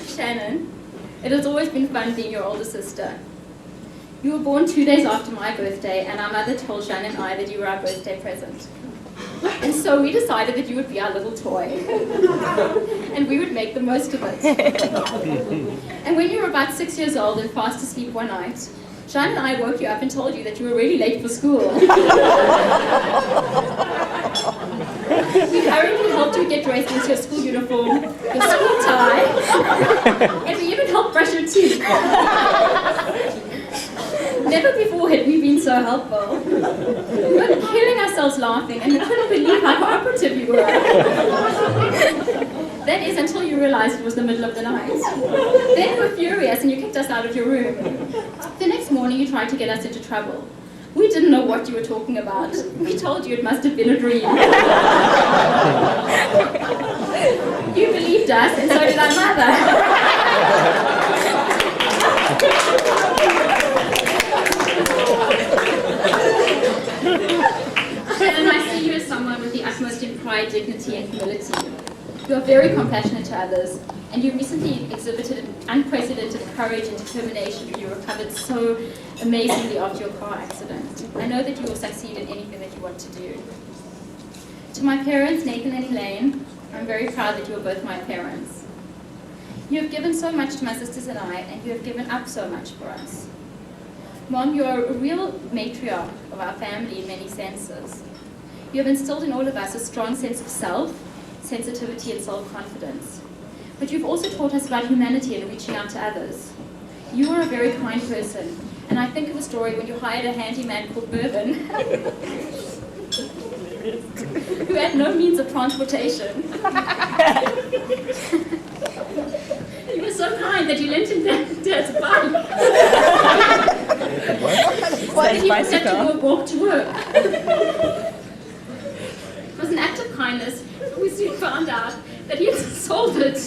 Shannon, it has always been fun being your older sister. You were born 2 days after my birthday, and our mother told Shannon and I that you were our birthday present. And so we decided that you would be our little toy, and we would make the most of it. And when you were about 6 years old and fast asleep one night, Shannon and I woke you up and told you that you were really late for school. We hurriedly helped you get dressed into your school uniform, your school tie, and we even helped brush your teeth. Never before had we been so helpful. We were killing ourselves laughing, and we couldn't believe how cooperative you were. That is, until you realized it was the middle of the night. Then you were furious and you kicked us out of your room. The next morning you tried to get us into trouble. We didn't know what you were talking about. We told you it must have been a dream. You believed us, and so did our mother. And I see you as someone with the utmost in pride, dignity, and humility. You are very compassionate to others, and you recently exhibited unprecedented courage and determination when you recovered so amazingly after your car accident. I know that you will succeed in anything that you want to do. To my parents, Nathan and Elaine, I'm very proud that you are both my parents. You have given so much to my sisters and I, and you have given up so much for us. Mom, you are a real matriarch of our family in many senses. You have instilled in all of us a strong sense of self, sensitivity and self-confidence. But you've also taught us about humanity and reaching out to others. You are a very kind person, and I think of a story when you hired a handyman called Mervyn, who had no means of transportation. You were so kind that you lent him Dad's bike. What did he had to walk to work? It was an act of kindness, but we soon found out that he had sold it.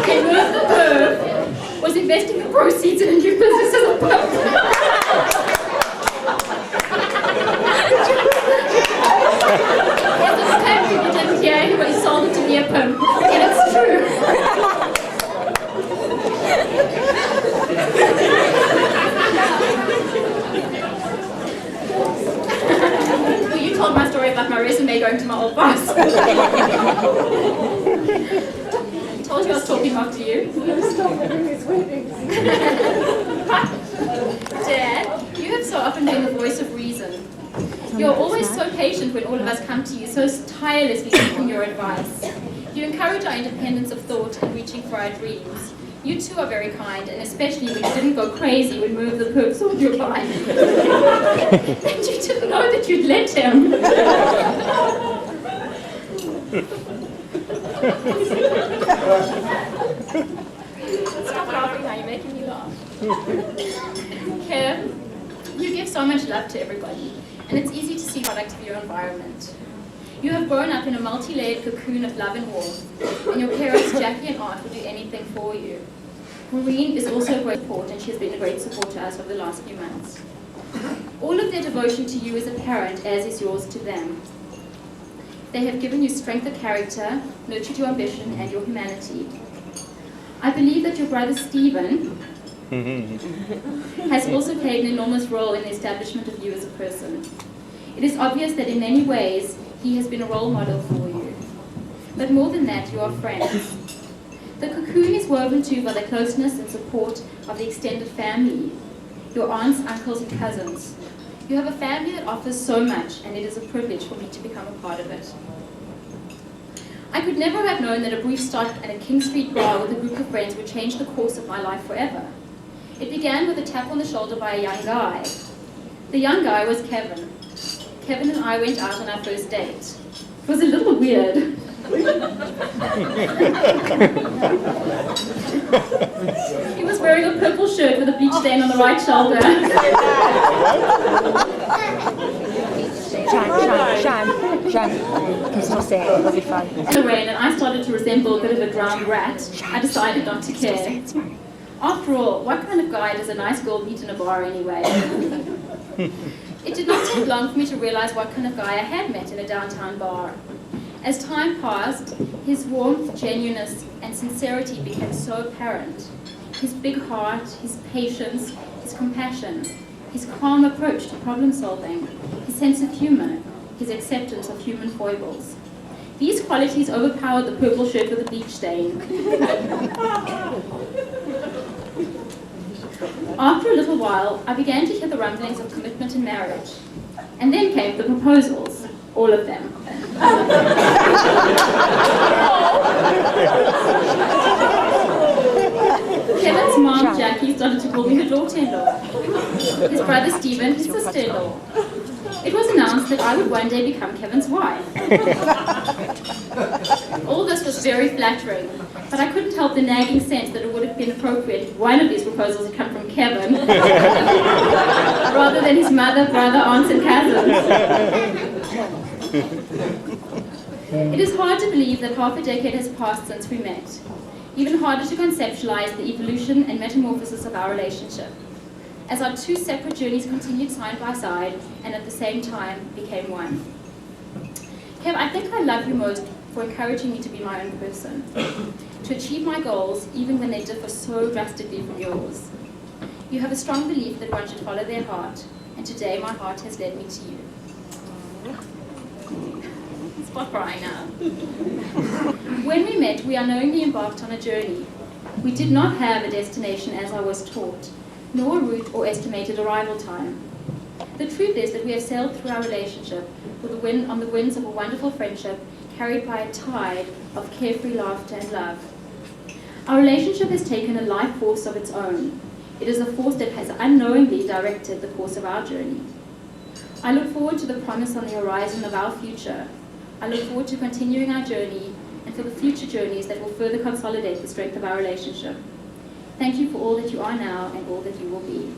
And Merv was investing the proceeds in a new business as a pump. He didn't hear anybody sold it to be a pimp, and it's true. Well, you told my story about my resume going to my old boss. Told you I was talking after you. Dad, you have so often been the voice of reason. You're always so patient when all of us come to you, so tirelessly seeking your advice. You encourage our independence of thought and reaching for our dreams. You too are very kind, and especially when you didn't go crazy when Merv the perp sold your bike. And you didn't know that you'd let him. Stop laughing now, you're making me laugh. Kev, you give so much love to everybody, and it's easy to see the product of your environment. You have grown up in a multi-layered cocoon of love and warmth, and your parents, Jackie and Art, will do anything for you. Maureen is also a great support, and she has been a great support to us over the last few months. All of their devotion to you as a parent, as is yours to them. They have given you strength of character, nurtured your ambition and your humanity. I believe that your brother Stephen has also played an enormous role in the establishment of you as a person. It is obvious that in many ways he has been a role model for you. But more than that, you are friends. The cocoon is woven too by the closeness and support of the extended family, your aunts, uncles and cousins. You have a family that offers so much, and it is a privilege for me to become a part of it. I could never have known that a brief stop at a King Street bar with a group of friends would change the course of my life forever. It began with a tap on the shoulder by a young guy. The young guy was Kevin. Kevin and I went out on our first date. It was a little weird. He was wearing a purple shirt with a bleach stain on the right shoulder. Shan, can still say it, it'll be fun. In the rain, and I started to resemble a bit of a drowned rat. I decided not to care. After all, what kind of guy does a nice girl meet in a bar anyway? take long for me to realize what kind of guy I had met in a downtown bar. As time passed, his warmth, genuineness, and sincerity became so apparent. His big heart, his patience, his compassion, his calm approach to problem solving, his sense of humor, his acceptance of human foibles. These qualities overpowered the purple shirt with a bleach stain. After a little while, I began to hear the rumblings of commitment and marriage. And then came the proposals, all of them. Kevin's mom, Jackie, started to call me her daughter-in-law. His brother Stephen, his sister-in-law. It was announced that I would one day become Kevin's wife. All this was very flattering, but I couldn't help the nagging sense that it would have been appropriate if one of these proposals had come from Kevin, rather than his mother, brother, aunts, and cousins. It is hard to believe that half a decade has passed since we met. Even harder to conceptualize the evolution and metamorphosis of our relationship, as our two separate journeys continued side by side and at the same time became one. Kev, I think I love you most for encouraging me to be my own person, to achieve my goals even when they differ so drastically from yours. You have a strong belief that one should follow their heart, and today my heart has led me to you. Stop crying now. When we met, we unknowingly embarked on a journey. We did not have a destination as I was taught, nor a route or estimated arrival time. The truth is that we have sailed through our relationship on the winds of a wonderful friendship, carried by a tide of carefree laughter and love. Our relationship has taken a life force of its own. It is a force that has unknowingly directed the course of our journey. I look forward to the promise on the horizon of our future. I look forward to continuing our journey and for the future journeys that will further consolidate the strength of our relationship. Thank you for all that you are now and all that you will be.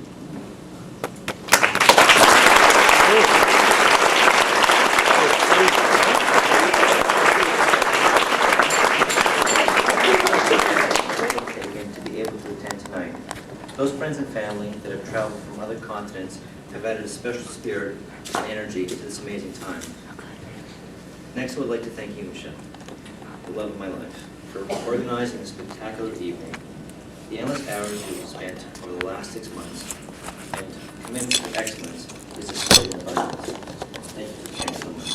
To be able to attend tonight. Those friends and family that have traveled from other continents have added a special spirit and energy to this amazing time. Next, I would like to thank you, Michelle, the love of my life, for organizing this spectacular evening. The endless hours you have spent over the last 6 months and commitment to excellence is displayed in abundance. Thank you so much.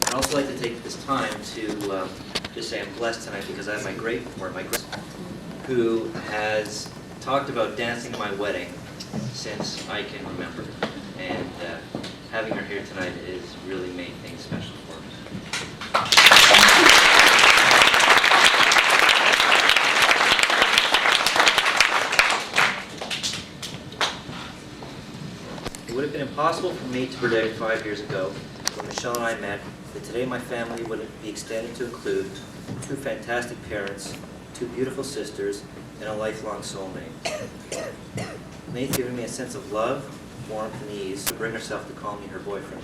I'd also like to take this time to just say I'm blessed tonight because I have my great who has talked about dancing at my wedding since I can remember. And having her here tonight has really made things special for us. It would have been impossible for me to predict 5 years ago, when Michelle and I met, that today my family would be extended to include 2 fantastic parents, 2 beautiful sisters, and a lifelong soulmate. May's given me a sense of love, warmth, and ease to bring herself to call me her boyfriend.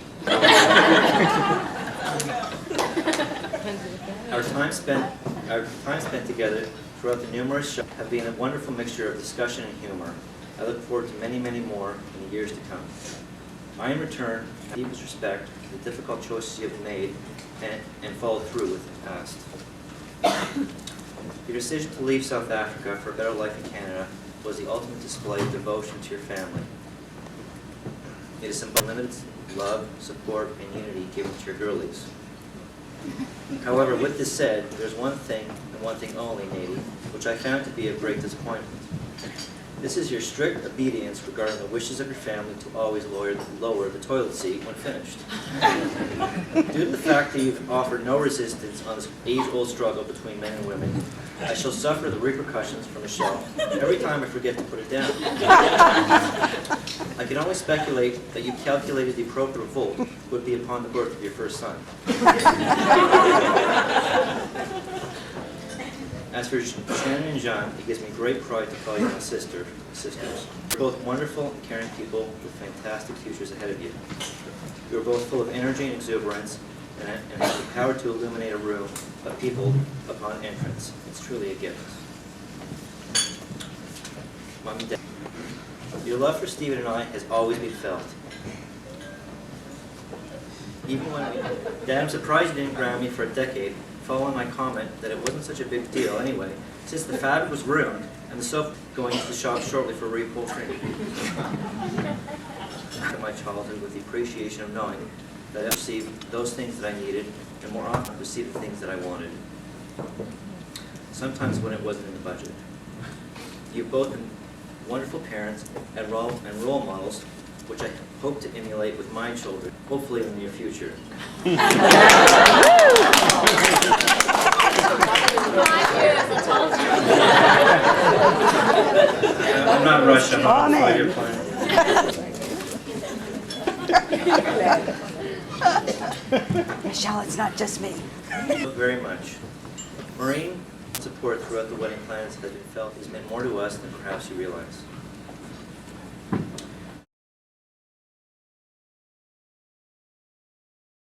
Our time spent together throughout the numerous shows have been a wonderful mixture of discussion and humor. I look forward to many, many more in the years to come. I, in return, have deepest respect for the difficult choices you have made and followed through with in the past. Your decision to leave South Africa for a better life in Canada was the ultimate display of devotion to your family. It is some unlimited love, support, and unity given to your girlies. However, with this said, there's one thing, and one thing only, Nadie, which I found to be a great disappointment. This is your strict obedience regarding the wishes of your family to always lower the toilet seat when finished. Due to the fact that you've offered no resistance on this age-old struggle between men and women, I shall suffer the repercussions from Michelle every time I forget to put it down. I can only speculate that you calculated the appropriate revolt would be upon the birth of your first son. As for Shannon and John, it gives me great pride to call you my sisters. You're both wonderful and caring people with fantastic futures ahead of you. You are both full of energy and exuberance and have the power to illuminate a room of people upon entrance. It's truly a gift. Mom and Dad, Your love for Stephen and I has always been felt. Even when Dad, I'm surprised you didn't ground me for a decade, following my comment that it wasn't such a big deal anyway, since the fabric was ruined and the sofa going to the shop shortly for reupholstering. In my childhood with the appreciation of knowing that I received those things that I needed and more often received the things that I wanted. Sometimes when it wasn't in the budget. You've both been wonderful parents and role models, which I hope to emulate with my children, hopefully in the near future. I'm not rushed, I'm not on a 5-year plan. Michelle, it's not just me. Thank you very much. Maureen, support throughout the wedding plans has been felt has meant more to us than perhaps you realize.